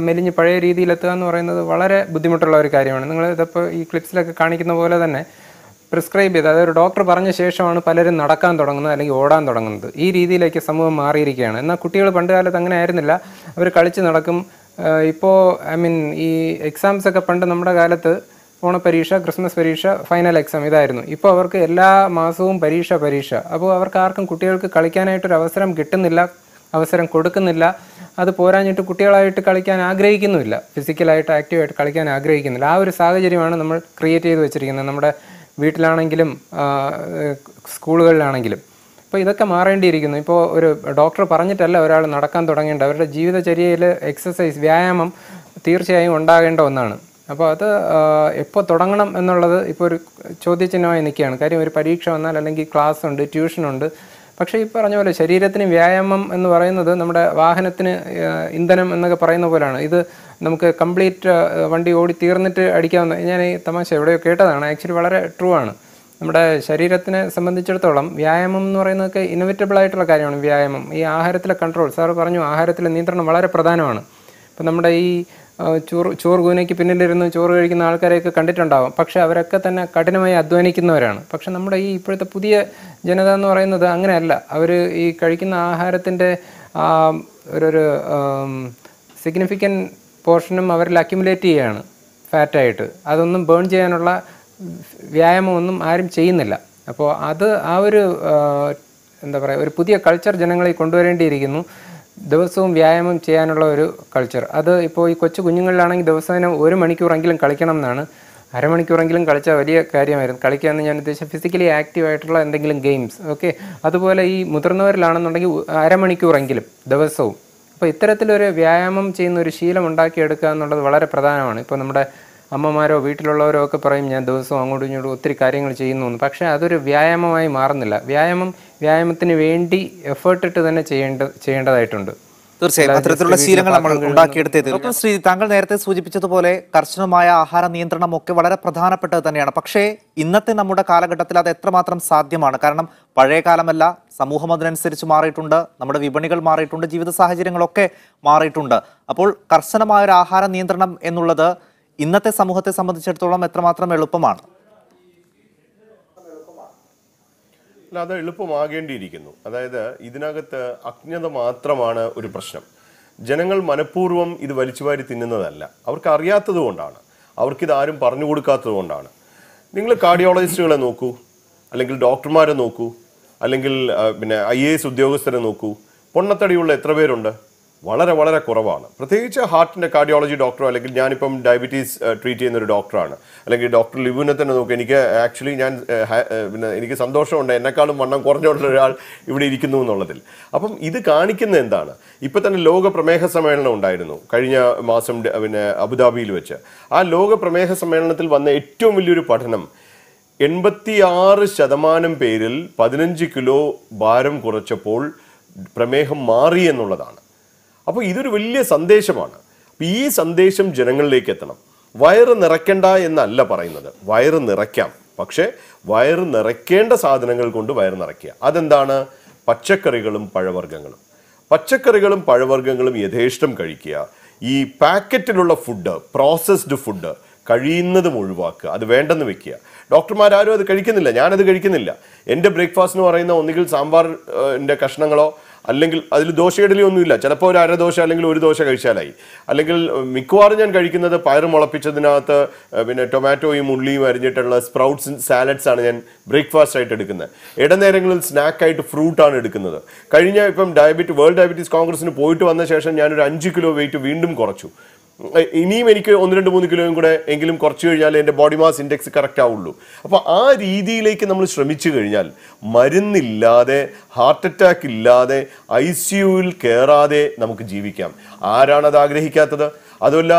C: മെലിഞ്ഞ് പഴയ രീതിയിലെത്തുക എന്ന് പറയുന്നത് വളരെ ബുദ്ധിമുട്ടുള്ള ഒരു കാര്യമാണ്. നിങ്ങൾ ഇതിപ്പോൾ ഈ ക്ലിപ്സിലൊക്കെ കാണിക്കുന്ന പോലെ തന്നെ പ്രിസ്ക്രൈബ് ചെയ്ത്, അതായത് ഒരു ഡോക്ടർ പറഞ്ഞ ശേഷമാണ് പലരും നടക്കാൻ തുടങ്ങുന്നത് അല്ലെങ്കിൽ ഓടാൻ തുടങ്ങുന്നത്. ഈ രീതിയിലേക്ക് സമൂഹം മാറിയിരിക്കുകയാണ്. എന്നാൽ കുട്ടികൾ പണ്ട് കാലത്ത് അങ്ങനെ ആയിരുന്നില്ല, അവർ കളിച്ച് നടക്കും. ഇപ്പോൾ ഈ എക്സാംസൊക്കെ പണ്ട് നമ്മുടെ കാലത്ത് ഓണപ്പരീക്ഷ, ക്രിസ്മസ് പരീക്ഷ, ഫൈനൽ എക്സാം ഇതായിരുന്നു. ഇപ്പോൾ അവർക്ക് എല്ലാ മാസവും പരീക്ഷ. അപ്പോൾ അവർക്ക് ആർക്കും കുട്ടികൾക്ക് കളിക്കാനായിട്ടൊരു അവസരം കിട്ടുന്നില്ല, അവസരം കൊടുക്കുന്നില്ല. അത് പോരാഞ്ഞിട്ട് കുട്ടികളായിട്ട് കളിക്കാൻ ആഗ്രഹിക്കുന്നുമില്ല, ഫിസിക്കലായിട്ട് ആക്റ്റീവായിട്ട് കളിക്കാൻ ആഗ്രഹിക്കുന്നില്ല. ആ ഒരു സാഹചര്യമാണ് നമ്മൾ ക്രിയേറ്റ് ചെയ്ത് വെച്ചിരിക്കുന്നത്, നമ്മുടെ വീട്ടിലാണെങ്കിലും സ്കൂളുകളിലാണെങ്കിലും. അപ്പോൾ ഇതൊക്കെ മാറേണ്ടിയിരിക്കുന്നു. ഇപ്പോൾ ഒരു ഡോക്ടർ പറഞ്ഞിട്ടല്ല ഒരാൾ നടക്കാൻ തുടങ്ങേണ്ടത്, അവരുടെ ജീവിതചര്യയിൽ എക്സസൈസ്, വ്യായാമം തീർച്ചയായും ഉണ്ടാകേണ്ട ഒന്നാണ്. അപ്പോൾ അത് എപ്പോൾ തുടങ്ങണം എന്നുള്ളത് ഇപ്പോൾ ഒരു ചോദ്യചിഹ്നമായി നിൽക്കുകയാണ്. കാര്യം ഒരു പരീക്ഷ വന്നാൽ, അല്ലെങ്കിൽ ക്ലാസ് ഉണ്ട്, ട്യൂഷനുണ്ട്. പക്ഷേ ഈ പറഞ്ഞ പോലെ ശരീരത്തിന് വ്യായാമം എന്ന് പറയുന്നത് നമ്മുടെ വാഹനത്തിന് ഇന്ധനം എന്നൊക്കെ പറയുന്ന പോലെയാണ്. ഇത് നമുക്ക് കംപ്ലീറ്റ് വണ്ടി ഓടി തീർന്നിട്ട് അടിക്കാവുന്ന, ഞാൻ ഈ തമാശ എവിടെയോ കേട്ടതാണ്, ആക്ച്വലി വളരെ ട്രൂ ആണ്. നമ്മുടെ ശരീരത്തിനെ സംബന്ധിച്ചിടത്തോളം വ്യായാമം എന്ന് പറയുന്നതൊക്കെ ഇന്നോവേറ്റബിൾ ആയിട്ടുള്ള കാര്യമാണ്. വ്യായാമം, ഈ ആഹാരത്തിലെ കൺട്രോൾ, സാറ് പറഞ്ഞു ആഹാരത്തിലെ നിയന്ത്രണം വളരെ പ്രധാനമാണ്. ഇപ്പം നമ്മുടെ ഈ ചോറ് കൂനയ്ക്ക് പിന്നിലിരുന്ന് ചോറ് കഴിക്കുന്ന ആൾക്കാരെയൊക്കെ കണ്ടിട്ടുണ്ടാവും. പക്ഷേ അവരൊക്കെ തന്നെ കഠിനമായി അധ്വാനിക്കുന്നവരാണ്. പക്ഷെ നമ്മുടെ ഈ ഇപ്പോഴത്തെ പുതിയ ജനത എന്ന് പറയുന്നത് അങ്ങനെയല്ല. അവർ ഈ കഴിക്കുന്ന ആഹാരത്തിൻ്റെ ഒരു സിഗ്നിഫിക്കൻറ്റ് പോർഷനും അവരിൽ അക്യുമുലേറ്റ് ചെയ്യുകയാണ് ഫാറ്റായിട്ട്. അതൊന്നും ബേൺ ചെയ്യാനുള്ള വ്യായാമമൊന്നും ആരും ചെയ്യുന്നില്ല. അപ്പോൾ അത് ആ ഒരു എന്താ പറയുക, ഒരു പുതിയ കൾച്ചർ ജനങ്ങളിൽ കൊണ്ടുവരേണ്ടിയിരിക്കുന്നു. ദിവസവും വ്യായാമം ചെയ്യാനുള്ള ഒരു കൾച്ചർ. അത് ഇപ്പോൾ ഈ കൊച്ചു കുഞ്ഞുങ്ങളിലാണെങ്കിൽ ദിവസേന 1 മണിക്കൂറെങ്കിലും കളിക്കണം എന്നാണ്. അരമണിക്കൂറെങ്കിലും കളിച്ചാൽ വലിയ കാര്യമായിരുന്നു. കളിക്കുകയെന്ന് ഞാൻ ഉദ്ദേശിച്ചത് ഫിസിക്കലി ആക്റ്റീവായിട്ടുള്ള എന്തെങ്കിലും ഗെയിംസ്. ഓക്കെ, അതുപോലെ ഈ മുതിർന്നവരിലാണെന്നുണ്ടെങ്കിൽ അരമണിക്കൂറെങ്കിലും ദിവസവും. അപ്പോൾ ഇത്തരത്തിലൊരു വ്യായാമം ചെയ്യുന്ന ഒരു ശീലം ഉണ്ടാക്കിയെടുക്കുക എന്നുള്ളത് വളരെ പ്രധാനമാണ്. ഇപ്പോൾ നമ്മുടെ അമ്മമാരോ വീട്ടിലുള്ളവരോ ഒക്കെ പറയും ഞാൻ ദിവസവും അങ്ങോട്ടും ഇങ്ങോട്ടും ഒത്തിരി കാര്യങ്ങൾ ചെയ്യുന്നു എന്ന്. പക്ഷേ അതൊരു വ്യായാമമായി മാറുന്നില്ല. വ്യായാമത്തിന് വേണ്ടി എഫേർട്ട് ഇട്ട് തന്നെ ചെയ്യേണ്ടതായിട്ടുണ്ട്.
A: തീർച്ചയായും അത്തരത്തിലുള്ള ശീലങ്ങൾ നമ്മൾ ഉണ്ടാക്കിയെടുത്തേ തീരും. ഡോക്ടർ ശ്രീ, താങ്കൾ നേരത്തെ സൂചിപ്പിച്ചതുപോലെ കർശനമായ ആഹാര നിയന്ത്രണം ഒക്കെ വളരെ പ്രധാനപ്പെട്ടത് തന്നെയാണ്. പക്ഷേ ഇന്നത്തെ നമ്മുടെ കാലഘട്ടത്തിൽ അത് എത്രമാത്രം സാധ്യമാണ്? കാരണം പഴയ കാലമല്ല, സമൂഹം അതിനനുസരിച്ച് മാറിയിട്ടുണ്ട്, നമ്മുടെ വിപണികൾ മാറിയിട്ടുണ്ട്, ജീവിത സാഹചര്യങ്ങളൊക്കെ മാറിയിട്ടുണ്ട്. അപ്പോൾ കർശനമായ ഒരു ആഹാര നിയന്ത്രണം എന്നുള്ളത് ഇന്നത്തെ സമൂഹത്തെ സംബന്ധിച്ചിടത്തോളം എത്രമാത്രം എളുപ്പമാണ്?
D: അല്ല, അത് എളുപ്പമാകേണ്ടിയിരിക്കുന്നു. അതായത് ഇതിനകത്ത് അജ്ഞത മാത്രമാണ് ഒരു പ്രശ്നം. ജനങ്ങൾ മനഃപൂർവ്വം ഇത് വലിച്ചുവാരി തിന്നുന്നതല്ല, അവർക്ക് അറിയാത്തത് കൊണ്ടാണ്, അവർക്കിത് ആരും പറഞ്ഞു കൊടുക്കാത്തത് കൊണ്ടാണ്. നിങ്ങൾ കാർഡിയോളജിസ്റ്റുകളെ നോക്കൂ, അല്ലെങ്കിൽ ഡോക്ടർമാരെ നോക്കൂ, അല്ലെങ്കിൽ പിന്നെ IAS ഉദ്യോഗസ്ഥരെ നോക്കൂ. പൊണ്ണത്തടിയുള്ള എത്ര പേരുണ്ട്? വളരെ വളരെ കുറവാണ്. പ്രത്യേകിച്ച് ഹാർട്ടിൻ്റെ കാർഡിയോളജി ഡോക്ടറോ, അല്ലെങ്കിൽ ഞാനിപ്പം ഡയബറ്റീസ് ട്രീറ്റ് ചെയ്യുന്ന ഒരു ഡോക്ടറാണ്, അല്ലെങ്കിൽ ഡോക്ടർ ലിബുവിനെ തന്നെ നോക്കും. എനിക്ക് ആക്ച്വലി പിന്നെ എനിക്ക് സന്തോഷമുണ്ട് എന്നെക്കാളും വണ്ണം കുറഞ്ഞുള്ള ഒരാൾ ഇവിടെ ഇരിക്കുന്നു എന്നുള്ളതിൽ. അപ്പം ഇത് കാണിക്കുന്ന എന്താണ്? ഇപ്പം തന്നെ ലോക പ്രമേഹ സമ്മേളനം ഉണ്ടായിരുന്നു കഴിഞ്ഞ മാസം പിന്നെ അബുദാബിയിൽ വെച്ച്. ആ ലോക പ്രമേഹ സമ്മേളനത്തിൽ വന്ന ഏറ്റവും വലിയൊരു പഠനം 86% പേരിൽ 15 കിലോ ഭാരം കുറച്ചപ്പോൾ പ്രമേഹം മാറി എന്നുള്ളതാണ്. അപ്പോൾ ഇതൊരു വലിയ സന്ദേശമാണ്. ഈ സന്ദേശം ജനങ്ങളിലേക്ക് എത്തണം. വയറ് നിറയ്ക്കണ്ട എന്നല്ല പറയുന്നത്, വയറ് നിറയ്ക്കാം, പക്ഷേ വയറ് നിറയ്ക്കേണ്ട സാധനങ്ങൾ കൊണ്ട് വയറ് നിറയ്ക്കുക. അതെന്താണ്? പച്ചക്കറികളും പഴവർഗ്ഗങ്ങളും. പച്ചക്കറികളും പഴവർഗ്ഗങ്ങളും യഥേഷ്ടം കഴിക്കുക. ഈ പാക്കറ്റിലുള്ള ഫുഡ്, പ്രോസസ്ഡ് ഫുഡ് കഴിയുന്നതും ഒഴിവാക്കുക, അത് വേണ്ടെന്ന് വെക്കുക. ഡോക്ടർമാരും അത് കഴിക്കുന്നില്ല, ഞാനത് കഴിക്കുന്നില്ല. എൻ്റെ ബ്രേക്ക്ഫാസ്റ്റ് എന്ന് പറയുന്ന ഒന്നുകിൽ സാമ്പാറിൻ്റെ കഷ്ണങ്ങളോ, അല്ലെങ്കിൽ അതിൽ ദോശയിടലി ഒന്നുമില്ല, ചിലപ്പോൾ ഒരു അരദോശ അല്ലെങ്കിൽ ഒരു ദോശ കഴിച്ചാലായി. അല്ലെങ്കിൽ മിക്കവാറും ഞാൻ കഴിക്കുന്നത് പയർ മുളപ്പിച്ചതിനകത്ത് പിന്നെ ടൊമാറ്റോയും ഉള്ളിയും അരിഞ്ഞിട്ടുള്ള സ്പ്രൗട്ട്സ് സാലഡ്സ് ആണ് ഞാൻ ബ്രേക്ക്ഫാസ്റ്റ് ആയിട്ട് എടുക്കുന്നത്. ഇടനേരങ്ങളിൽ സ്നാക്കായിട്ട് ഫ്രൂട്ടാണ് എടുക്കുന്നത്. ഇപ്പം വേൾഡ് ഡയബറ്റീസ് കോൺഗ്രസിന് പോയിട്ട് വന്ന ശേഷം ഞാനൊരു 5 കിലോ വെയിറ്റ് വീണ്ടും കുറച്ചു. ഇനിയും എനിക്ക് 1-2-3 കിലോയും കൂടെ എങ്കിലും കുറച്ച് കഴിഞ്ഞാൽ എൻ്റെ ബോഡി മാസ് ഇൻഡെക്സ് കറക്റ്റ് ആവുള്ളൂ. അപ്പോൾ ആ രീതിയിലേക്ക് നമ്മൾ ശ്രമിച്ചു കഴിഞ്ഞാൽ മരുന്നില്ലാതെ, ഹാർട്ട് അറ്റാക്ക് ഇല്ലാതെ, ICUവിൽ കയറാതെ നമുക്ക് ജീവിക്കാം. ആരാണത് ആഗ്രഹിക്കാത്തത്? അതുമല്ല,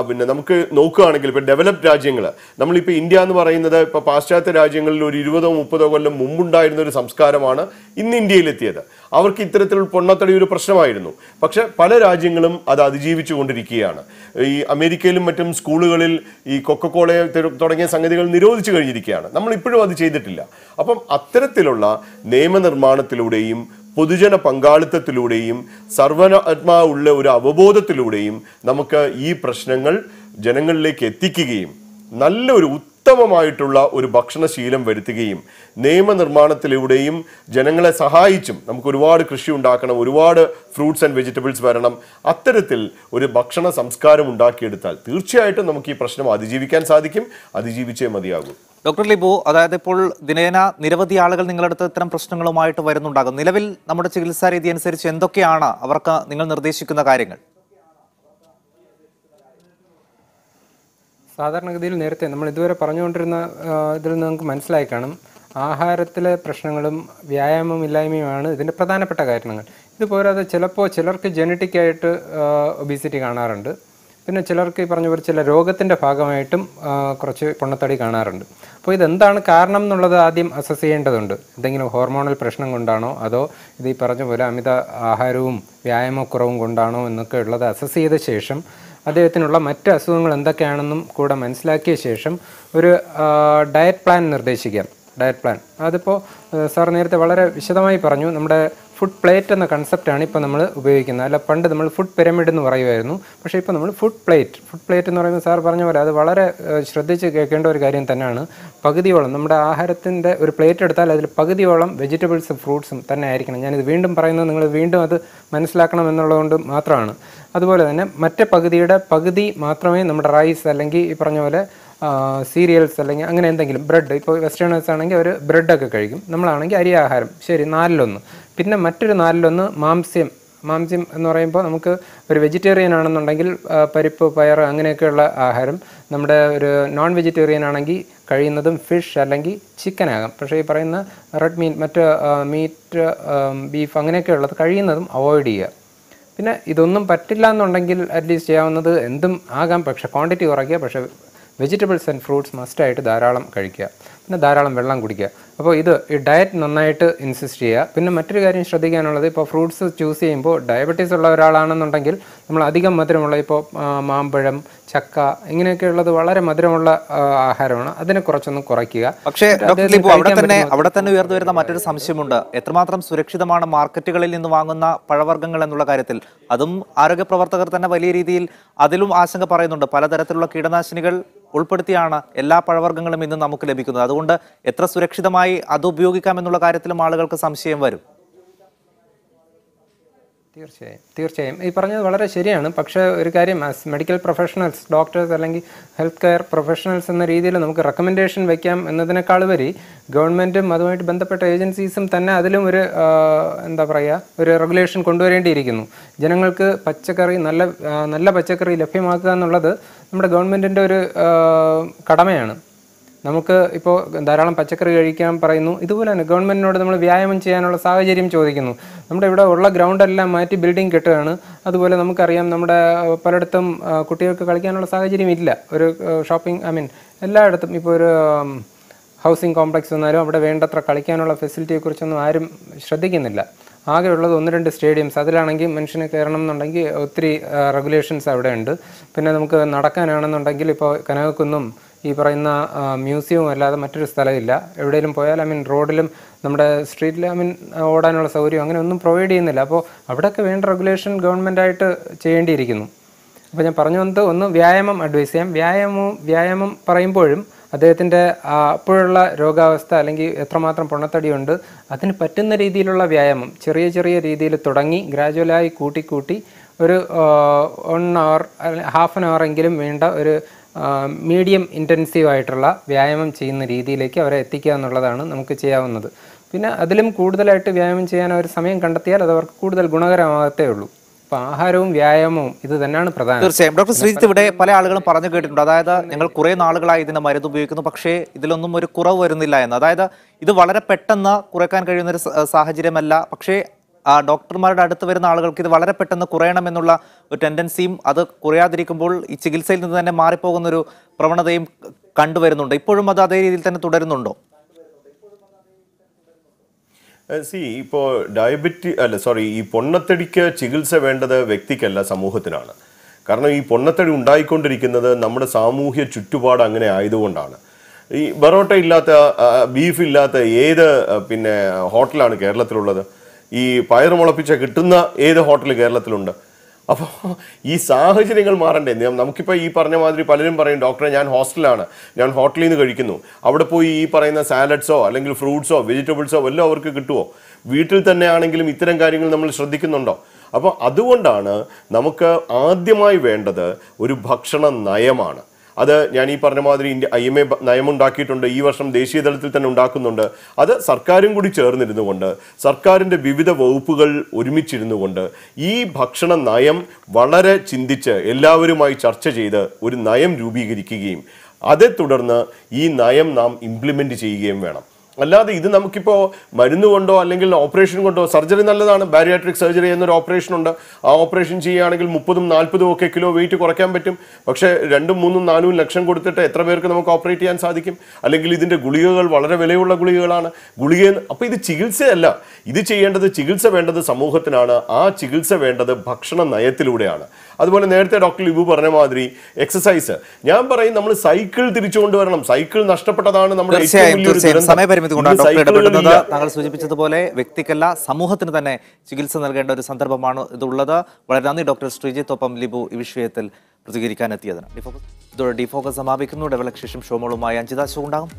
D: പിന്നെ നമുക്ക് നോക്കുകയാണെങ്കിൽ ഇപ്പോൾ ഡെവലപ്ഡ് രാജ്യങ്ങൾ, നമ്മളിപ്പോൾ ഇന്ത്യ എന്ന് പറയുന്നത് ഇപ്പോൾ പാശ്ചാത്യ രാജ്യങ്ങളിൽ ഒരു 20-30 കൊല്ലം മുമ്പുണ്ടായിരുന്ന ഒരു സംസ്കാരമാണ് ഇന്ന് ഇന്ത്യയിലെത്തിയത്. അവർക്ക് ഇത്തരത്തിൽ പൊണ്ണത്തടി ഒരു പ്രശ്നമായിരുന്നു. പക്ഷെ പല രാജ്യങ്ങളും അത് അതിജീവിച്ചു കൊണ്ടിരിക്കുകയാണ്. ഈ അമേരിക്കയിലും മറ്റും സ്കൂളുകളിൽ ഈ കൊക്കക്കോളയെ തുടങ്ങിയ സംഗതികൾ നിരോധിച്ചു കഴിഞ്ഞിരിക്കുകയാണ്. നമ്മളിപ്പോഴും അത് ചെയ്തിട്ടില്ല. അപ്പം അത്തരത്തിലുള്ള നിയമനിർമ്മാണത്തിലൂടെയും പൊതുജന പങ്കാളിത്തത്തിലൂടെയും സർവനാത്മാവുള്ള ഒരു അവബോധത്തിലൂടെയും നമുക്ക് ഈ പ്രശ്നങ്ങൾ ജനങ്ങളിലേക്ക് എത്തിക്കുകയും നല്ലൊരു ഉത്തമമായിട്ടുള്ള ഒരു ഭക്ഷണശീലം വരുത്തുകയും നിയമനിർമ്മാണത്തിലൂടെയും ജനങ്ങളെ സഹായിച്ചും നമുക്ക് ഒരുപാട് കൃഷി ഉണ്ടാക്കണം, ഒരുപാട് ഫ്രൂട്ട്സ് ആൻഡ് വെജിറ്റബിൾസ് വരണം. അത്തരത്തിൽ ഒരു ഭക്ഷണ സംസ്കാരം ഉണ്ടാക്കിയെടുത്താൽ തീർച്ചയായിട്ടും നമുക്ക് ഈ പ്രശ്നം അതിജീവിക്കാൻ സാധിക്കും. അതിജീവിച്ചേ മതിയാകും.
A: ഡോക്ടർ ലിബു, അതായത് ഇപ്പോൾ ദിനേന നിരവധി ആളുകൾ നിങ്ങളടുത്ത് ഇത്തരം പ്രശ്നങ്ങളുമായിട്ട് വരുന്നുണ്ടാകും. നിലവിൽ നമ്മുടെ ചികിത്സാ രീതി അനുസരിച്ച് എന്തൊക്കെയാണ് അവർക്ക് നിങ്ങൾ നിർദ്ദേശിക്കുന്ന കാര്യങ്ങൾ?
C: സാധാരണഗതിയിൽ നേരത്തെ നമ്മൾ ഇതുവരെ പറഞ്ഞുകൊണ്ടിരുന്ന ഇതിൽ നിന്ന് നമുക്ക് മനസ്സിലായി കാണും, ആഹാരത്തിലെ പ്രശ്നങ്ങളും വ്യായാമമില്ലായ്മയുമാണ് ഇതിൻ്റെ പ്രധാനപ്പെട്ട കാരണങ്ങൾ. ഇതുപോരാതെ ചിലപ്പോൾ ചിലർക്ക് ജനറ്റിക്കായിട്ട് ഒബീസിറ്റി കാണാറുണ്ട്. പിന്നെ ചിലർക്ക് ഈ പറഞ്ഞ പോലെ ചില രോഗത്തിൻ്റെ ഭാഗമായിട്ടും കുറച്ച് പൊണ്ണത്തടി കാണാറുണ്ട്. അപ്പോൾ ഇതെന്താണ് കാരണം എന്നുള്ളത് ആദ്യം അസസ് ചെയ്യേണ്ടതുണ്ട്. എന്തെങ്കിലും ഹോർമോണൽ പ്രശ്നം കൊണ്ടാണോ, അതോ ഇത് ഈ പറഞ്ഞ പോലെ അമിത ആഹാരവും വ്യായാമക്കുറവും കൊണ്ടാണോ എന്നൊക്കെ ഉള്ളത് അസസ് ചെയ്ത ശേഷം അദ്ദേഹത്തിനുള്ള മറ്റ് അസുഖങ്ങൾ എന്തൊക്കെയാണെന്നും കൂടെ മനസ്സിലാക്കിയ ശേഷം ഒരു ഡയറ്റ് പ്ലാൻ നിർദ്ദേശിക്കാം. ഡയറ്റ് പ്ലാൻ അതിപ്പോൾ സാർ നേരത്തെ വളരെ വിശദമായി പറഞ്ഞു. നമ്മുടെ ഫുഡ് പ്ലേറ്റ് എന്ന കൺസെപ്റ്റാണ് ഇപ്പോൾ നമ്മൾ ഉപയോഗിക്കുന്നത്. അല്ല, പണ്ട് നമ്മൾ ഫുഡ് പിരമിഡ് എന്ന് പറയുമായിരുന്നു. പക്ഷേ ഇപ്പോൾ നമ്മൾ ഫുഡ് പ്ലേറ്റ് എന്ന് പറയുമ്പോൾ സാർ പറഞ്ഞ പോലെ അത് വളരെ ശ്രദ്ധിച്ച് കേൾക്കേണ്ട ഒരു കാര്യം തന്നെയാണ്. പകുതിയോളം നമ്മുടെ ആഹാരത്തിൻ്റെ ഒരു പ്ലേറ്റ് എടുത്താൽ അതിൽ പകുതിയോളം വെജിറ്റബിൾസും ഫ്രൂട്ട്സും തന്നെ ആയിരിക്കണം. ഞാനിത് വീണ്ടും പറയുന്നത് നിങ്ങൾ വീണ്ടും അത് മനസ്സിലാക്കണം എന്നുള്ളതുകൊണ്ട് മാത്രമാണ്. അതുപോലെ തന്നെ മറ്റേ പകുതിയുടെ പകുതി മാത്രമേ നമ്മുടെ റൈസ് അല്ലെങ്കിൽ ഈ പറഞ്ഞ പോലെ സീരിയൽസ് അല്ലെങ്കിൽ അങ്ങനെ എന്തെങ്കിലും ബ്രെഡ്, ഇപ്പോൾ വെസ്റ്റേണേഴ്സ് ആണെങ്കിൽ അവർ ബ്രെഡൊക്കെ കഴിക്കും. നമ്മളാണെങ്കിൽ അരി ആഹാരം, ശരി, 1/4. പിന്നെ മറ്റൊരു 1/4 മാംസ്യം എന്ന് പറയുമ്പോൾ നമുക്ക് ഒരു വെജിറ്റേറിയൻ ആണെന്നുണ്ടെങ്കിൽ പരിപ്പ്, പയർ അങ്ങനെയൊക്കെയുള്ള ആഹാരം. നമ്മുടെ ഒരു നോൺ വെജിറ്റേറിയൻ ആണെങ്കിൽ കഴിയുന്നതും ഫിഷ് അല്ലെങ്കിൽ ചിക്കൻ ആകാം. പക്ഷേ ഈ പറയുന്ന റെഡ് മീറ്റ്, മറ്റ് മീറ്റ്, ബീഫ് അങ്ങനെയൊക്കെയുള്ളത് കഴിയുന്നതും അവോയ്ഡ് ചെയ്യുക. പിന്നെ ഇതൊന്നും പറ്റില്ല എന്നുണ്ടെങ്കിൽ അറ്റ്ലീസ്റ്റ് ചെയ്യാവുന്നത് എന്തും ആകാം, പക്ഷേ ക്വാണ്ടിറ്റി കുറയ്ക്കുക. പക്ഷേ വെജിറ്റബിൾസ് ആൻഡ് ഫ്രൂട്ട്സ് മസ്റ്റായിട്ട് ധാരാളം കഴിക്കുക. പിന്നെ ധാരാളം വെള്ളം കുടിക്കുക. അപ്പോൾ ഈ ഡയറ്റ് നന്നായിട്ട് ഇൻസിസ്റ്റ് ചെയ്യുക. പിന്നെ മറ്റൊരു കാര്യം ശ്രദ്ധിക്കാനുള്ളത്, ഇപ്പോൾ ഫ്രൂട്ട്സ് ചൂസ് ചെയ്യുമ്പോൾ ഡയബറ്റീസ് ഉള്ള ഒരാളാണെന്നുണ്ടെങ്കിൽ നമ്മൾ അധികം മധുരമുള്ള ഇപ്പോൾ മാമ്പഴം, ചക്ക ഇങ്ങനെയൊക്കെ ഉള്ളത് വളരെ മധുരമുള്ള ആഹാരമാണ്, അതിനെ കുറച്ചൊന്ന് കുറയ്ക്കുക.
A: പക്ഷേ ഡോക്ടർ ലിബു, അവിടെ തന്നെ ഉയർന്നു വരുന്ന മറ്റൊരു സംശയമുണ്ട്. എത്രമാത്രം സുരക്ഷിതമാണ് മാർക്കറ്റുകളിൽ നിന്ന് വാങ്ങുന്ന പഴവർഗ്ഗങ്ങൾ എന്നുള്ള കാര്യത്തിൽ? അതും ആരോഗ്യ പ്രവർത്തകർ തന്നെ വലിയ രീതിയിൽ അതിലും ആശങ്ക പറയുന്നുണ്ട്. പലതരത്തിലുള്ള കീടനാശിനികൾ ഉൾപ്പെടുത്തിയാണ് എല്ലാ പഴവർഗ്ഗങ്ങളും ഇന്ന് നമുക്ക് ലഭിക്കുന്നത്. അതുകൊണ്ട് എത്ര സുരക്ഷിതമായി അത് ഉപയോഗിക്കാമെന്നുള്ള കാര്യത്തിലും ആളുകൾക്ക് സംശയം വരും.
C: തീർച്ചയായും ഈ പറഞ്ഞത് വളരെ ശരിയാണ്. പക്ഷേ ഒരു കാര്യം, മെഡിക്കൽ പ്രൊഫഷണൽസ്, ഡോക്ടേഴ്സ് അല്ലെങ്കിൽ ഹെൽത്ത് കെയർ പ്രൊഫഷണൽസ് എന്ന രീതിയിൽ നമുക്ക് റെക്കമെൻഡേഷൻ വയ്ക്കാം എന്നതിനേക്കാൾ ഉപരി ഗവൺമെൻറ്റും അതുമായിട്ട് ബന്ധപ്പെട്ട ഏജൻസീസും തന്നെ അതിലും ഒരു ഒരു റെഗുലേഷൻ കൊണ്ടുവരേണ്ടിയിരിക്കുന്നു. ജനങ്ങൾക്ക് പച്ചക്കറി, നല്ല പച്ചക്കറി ലഭ്യമാക്കുക എന്നുള്ളത് നമ്മുടെ ഗവൺമെൻറ്റിൻ്റെ ഒരു കടമയാണ്. നമുക്ക് ഇപ്പോൾ ധാരാളം പച്ചക്കറി കഴിക്കാൻ പറയുന്നു. ഇതുപോലെ തന്നെ ഗവൺമെൻറ്റിനോട് നമ്മൾ വ്യായാമം ചെയ്യാനുള്ള സാഹചര്യം ചോദിക്കുന്നു. നമ്മുടെ ഇവിടെ ഉള്ള ഗ്രൗണ്ടെല്ലാം മാറ്റി ബിൽഡിംഗ് കെട്ടുകയാണ്. അതുപോലെ നമുക്കറിയാം, നമ്മുടെ പലയിടത്തും കുട്ടികൾക്ക് കളിക്കാനുള്ള സാഹചര്യം ഇല്ല. ഒരു എല്ലായിടത്തും ഇപ്പോൾ ഒരു ഹൗസിംഗ് കോംപ്ലക്സ് വന്നാലും അവിടെ വേണ്ടത്ര കളിക്കാനുള്ള ഫെസിലിറ്റിയെക്കുറിച്ചൊന്നും ആരും ശ്രദ്ധിക്കുന്നില്ല. ആകെയുള്ളത് 1-2 സ്റ്റേഡിയംസ്. അതിലാണെങ്കിൽ മനുഷ്യന് കയറണം എന്നുണ്ടെങ്കിൽ ഒത്തിരി റെഗുലേഷൻസ് അവിടെ ഉണ്ട്. പിന്നെ നമുക്ക് നടക്കാനാണെന്നുണ്ടെങ്കിൽ ഇപ്പോൾ കനകക്കുന്നും ഈ പറയുന്ന മ്യൂസിയവും അല്ലാതെ മറ്റൊരു സ്ഥലമില്ല. എവിടെയെങ്കിലും പോയാൽ റോഡിലും നമ്മുടെ സ്ട്രീറ്റിൽ ഓടാനുള്ള സൗകര്യം അങ്ങനെ ഒന്നും പ്രൊവൈഡ് ചെയ്യുന്നില്ല. അപ്പോൾ അവിടെയൊക്കെ വേണ്ട റെഗുലേഷൻ ഗവൺമെൻറ്റായിട്ട് ചെയ്യേണ്ടിയിരിക്കുന്നു. അപ്പോൾ ഞാൻ പറഞ്ഞു വന്നത്, ഒന്ന് വ്യായാമം അഡ്വൈസ് ചെയ്യാം. വ്യായാമം പറയുമ്പോഴും അദ്ദേഹത്തിൻ്റെ അപ്പോഴുള്ള രോഗാവസ്ഥ അല്ലെങ്കിൽ എത്രമാത്രം പൊണ്ണത്തടിയുണ്ട് അതിന് പറ്റുന്ന രീതിയിലുള്ള വ്യായാമം ചെറിയ രീതിയിൽ തുടങ്ങി ഗ്രാജുവലായി കൂട്ടി ഒരു 1 hour, ഹാഫ് ആൻ അവർ എങ്കിലും വേണ്ട ഒരു മീഡിയം ഇൻറ്റൻസീവ് ആയിട്ടുള്ള വ്യായാമം ചെയ്യുന്ന രീതിയിലേക്ക് അവരെ എത്തിക്കുക എന്നുള്ളതാണ് നമുക്ക് ചെയ്യാവുന്നത്. പിന്നെ അതിലും കൂടുതലായിട്ട് വ്യായാമം ചെയ്യാൻ അവർ സമയം കണ്ടെത്തിയാൽ അത് അവർക്ക് കൂടുതൽ ഗുണകരമാകത്തേ ഉള്ളൂ. അപ്പോൾ ആഹാരവും വ്യായാമവും ഇത് തന്നെയാണ് പ്രധാനം.
A: തീർച്ചയായും ഡോക്ടർ ശ്രീജിത്ത്, ഇവിടെ പല ആളുകളും പറഞ്ഞു കേട്ടിട്ടുണ്ട്, അതായത് ഞങ്ങൾ കുറേ നാളുകളായി ഇതിന്റെ മരുന്ന് ഉപയോഗിക്കുന്നു, പക്ഷേ ഇതിലൊന്നും ഒരു കുറവ് വരുന്നില്ല എന്ന്. അതായത് ഇത് വളരെ പെട്ടെന്ന് കുറയ്ക്കാൻ കഴിയുന്ന ഒരു സാഹചര്യമല്ല. പക്ഷേ ഡോക്ടർമാരുടെ അടുത്ത് വരുന്ന ആളുകൾക്ക് ഇത് വളരെ പെട്ടെന്ന് കുറയണമെന്നുള്ള ഒരു ടെൻഡൻസിയും അത് കുറയാതിരിക്കുമ്പോൾ ഈ ചികിത്സയിൽ നിന്ന് തന്നെ മാറിപ്പോകുന്നൊരു പ്രവണതയും കണ്ടുവരുന്നുണ്ട്. ഇപ്പോഴും അത് അതേ രീതിയിൽ തന്നെ തുടരുന്നുണ്ടോ?
D: ഇപ്പോൾ ഈ പൊണ്ണത്തടിക്ക് ചികിത്സ വേണ്ടത് വ്യക്തിക്കല്ല, സമൂഹത്തിനാണ്. കാരണം ഈ പൊണ്ണത്തടി ഉണ്ടായിക്കൊണ്ടിരിക്കുന്നത് നമ്മുടെ സാമൂഹ്യ ചുറ്റുപാട് അങ്ങനെ ആയതുകൊണ്ടാണ്. ഈ ബറോട്ട ഇല്ലാത്ത, ബീഫ് ഇല്ലാത്ത ഏത് ഹോട്ടലാണ് കേരളത്തിലുള്ളത്? ഈ പയറ് മുളപ്പിച്ച കിട്ടുന്ന ഏത് ഹോട്ടൽ കേരളത്തിലുണ്ട്? അപ്പോൾ ഈ സാഹചര്യങ്ങൾ മാറണ്ടേ? നമുക്കിപ്പോൾ ഈ പറഞ്ഞ മാതിരി പലരും പറയും, ഡോക്ടറെ ഞാൻ ഹോസ്റ്റലാണ്, ഞാൻ ഹോട്ടലിൽ നിന്ന് കഴിക്കുന്നു, അവിടെ പോയി ഈ പറയുന്ന സാലഡ്സോ അല്ലെങ്കിൽ ഫ്രൂട്ട്സോ വെജിറ്റബിൾസോ വല്ലതും അവർക്ക് കിട്ടുമോ? വീട്ടിൽ തന്നെ ആണെങ്കിലും ഇത്തരം കാര്യങ്ങൾ നമ്മൾ ശ്രദ്ധിക്കുന്നുണ്ടോ? അപ്പോൾ അതുകൊണ്ടാണ് നമുക്ക് ആദ്യമായി വേണ്ടത് ഒരു ഭക്ഷണ നയമാണ്. അത് ഞാൻ ഈ പറഞ്ഞ മാതിരി IMA നയമുണ്ടാക്കിയിട്ടുണ്ട്. ഈ വർഷം ദേശീയ തലത്തിൽ തന്നെ ഉണ്ടാക്കുന്നുണ്ട്. അത് സർക്കാരും കൂടി ചേർന്നിരുന്നു കൊണ്ട്, സർക്കാരിൻ്റെ വിവിധ വകുപ്പുകൾ ഒരുമിച്ചിരുന്നു കൊണ്ട് ഈ ഭക്ഷണ നയം വളരെ ചിന്തിച്ച് എല്ലാവരുമായി ചർച്ച ചെയ്ത് ഒരു നയം രൂപീകരിക്കുകയും അതേ തുടർന്ന് ഈ നയം നാം ഇംപ്ലിമെൻ്റ് ചെയ്യുകയും വേണം. അല്ലാതെ ഇത് നമുക്കിപ്പോൾ മരുന്ന് കൊണ്ടോ അല്ലെങ്കിൽ ഓപ്പറേഷൻ കൊണ്ടോ, സർജറി നല്ലതാണ്, ബാരിയാട്രിക് സർജറി എന്നൊരു ഓപ്പറേഷൻ ഉണ്ട്. ആ ഓപ്പറേഷൻ ചെയ്യുകയാണെങ്കിൽ 30-40 ഒക്കെ കിലോ വെയിറ്റ് കുറയ്ക്കാൻ പറ്റും. പക്ഷേ 2-3-4 ലക്ഷം കൊടുത്തിട്ട് എത്ര പേർക്ക് നമുക്ക് ഓപ്പറേറ്റ് ചെയ്യാൻ സാധിക്കും? അല്ലെങ്കിൽ ഇതിൻ്റെ ഗുളികകൾ വളരെ വിലയുള്ള ഗുളികകളാണ്. അപ്പോൾ ഇത് ചികിത്സയല്ല. ഇത് ചെയ്യേണ്ടത്, ചികിത്സ വേണ്ടത് സമൂഹത്തിനാണ്. ആ ചികിത്സ വേണ്ടത് ഭക്ഷണ നയത്തിലൂടെയാണ്. അതുപോലെ നേരത്തെ ഡോക്ടർ ലിബു പറഞ്ഞ മാതിരി എക്സസൈസ്, ഞാൻ പറയും നമ്മൾ സൈക്കിൾ തിരിച്ചു കൊണ്ടുവരണം. സൈക്കിൾ നഷ്ടപ്പെട്ടതാണ് നമ്മുടെ
A: താങ്കൾ സൂചിപ്പിച്ചതുപോലെ വ്യക്തിക്കല്ല സമൂഹത്തിന് തന്നെ ചികിത്സ നൽകേണ്ട ഒരു സന്ദർഭമാണ് ഇതുള്ളത്. വളരെ നന്ദി ഡോക്ടർ ശ്രീജിത്ത്, ഒപ്പം ലിബു ഈ വിഷയത്തിൽ പ്രതികരിക്കാൻ എത്തിയതിന്. ഡിഫോക്കസ് സമാപിക്കുന്നു. ഇടവേളയ്ക്ക് ശേഷം ഷോമോളുമായി അഞ്ജിത ഷോ ഉണ്ടാകും.